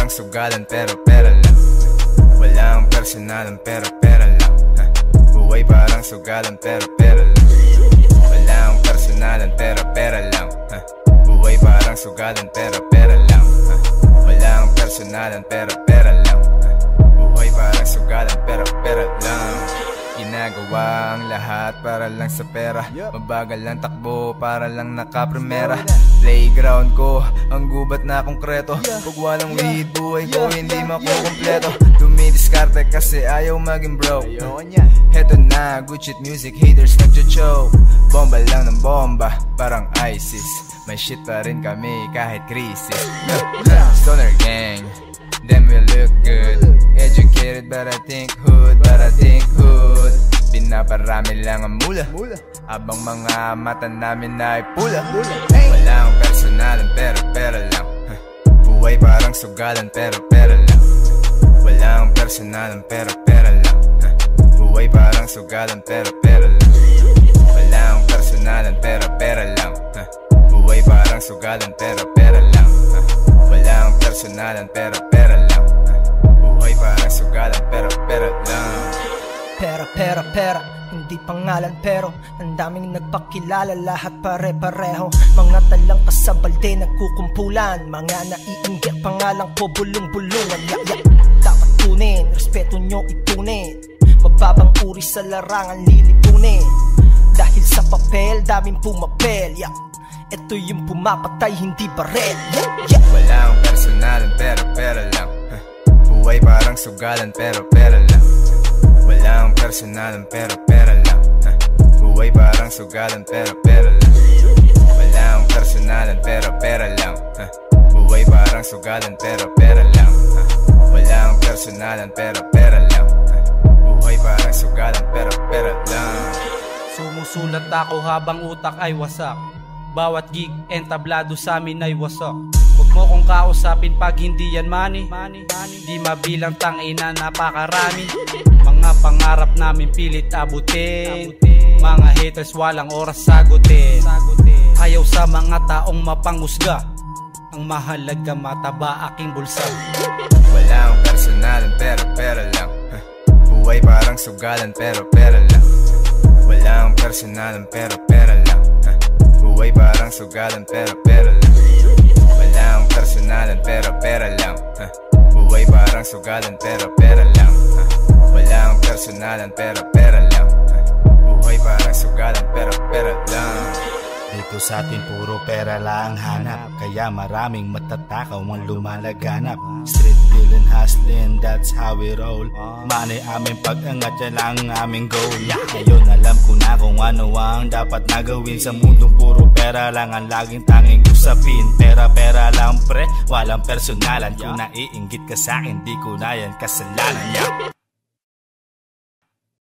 parang sugalan pero pera lang. Walang personalan pero pera lang. Buhay parang sugalan pero pera lang. Walang personalan pero pera lang. Buhay parang sugalan pero pera lang. Walang personalan pero pera lang. Buhay parang sugalan pero pera lang. Ginagawa ang lahat para lang sa pera. Mabagal lang takbo para lang nakaprimera. Playground ko, ang gubat na konkreto. Pag walang weed, buhay ko hindi makukumpleto. Dumidiskarte kasi ayaw maging broke. Heto na, good shit music, haters nagcho-choke. Bomba lang ng bomba, parang ISIS. May shit pa rin kami kahit krisis. Stoner gang, then we look good. Educated but I think hood, Pinaparami lang ang mula, abang mga mata namin ay pula. Walang personalan pero pera lang. Buhay parang sugalan pero pera lang. Walang personalan pero pera lang. Buhay parang sugalan pero pera lang. Walang personalan pero pera lang. Buhay parang sugalan pero pera lang. Walang personalan pero pera lang. Buhay parang sugalan pero pera lang. Pera, hindi pangalan pero ang daming nagpakilala, lahat pare-pareho. Mga talang kasabalde nagkukumpulan, mga naiinggit pangalan ko bulong-bulungan. Dapat tunin, respeto nyo itunin. Magbabang uri sa larangan lilipunin. Dahil sa papel, daming pumapel. Ito yung pumapatay, hindi barel. Walang personalan pero pera lang. Buhay parang sugalan pero pera lang. Walang personalan pero pera lang. Buhay parang sugalan pero pera lang. Walang personalan pero pera lang. Buhay parang sugalan pero pera lang. Walang personalan pero pera lang. Buhay parang sugalan pero pera lang. Sumusulat ako habang utak ay wasak. Bawat gig entablado sa amin ay wasak. Huwag mo kong kausapin pag hindi yan money. Di mabilang tangina napakarami. Mga pangarap namin pilit abutin. Mga haters walang oras sagutin. Ayaw sa mga taong mapangusga. Ang mahalaga mataba aking bulsa. Walang personalan pero pera lang. Buhay parang sugalan pero pera lang. Walang personalan pero pera lang. Buhay parang sugalan pero pera lang. Walang personalan pero pera lang. Buhay parang sugalan pero pera lang. Walang personalan pero pera lang. Buhay parang sugalan pero pera lang. Dito sa atin puro pera lang hanap, kaya maraming matatakaw ang lumalaganap. Street dealing, hustling, that's how we roll. Money aming pag-angat, yan lang ang aming goal. Ngayon alam ko na kung ano ang dapat nagawin. Sa mundong puro pera lang ang laging tanging usapin. Pera lang pre, walang personalan. Kung naiinggit ka sa'kin, di ko na yan kasalanan.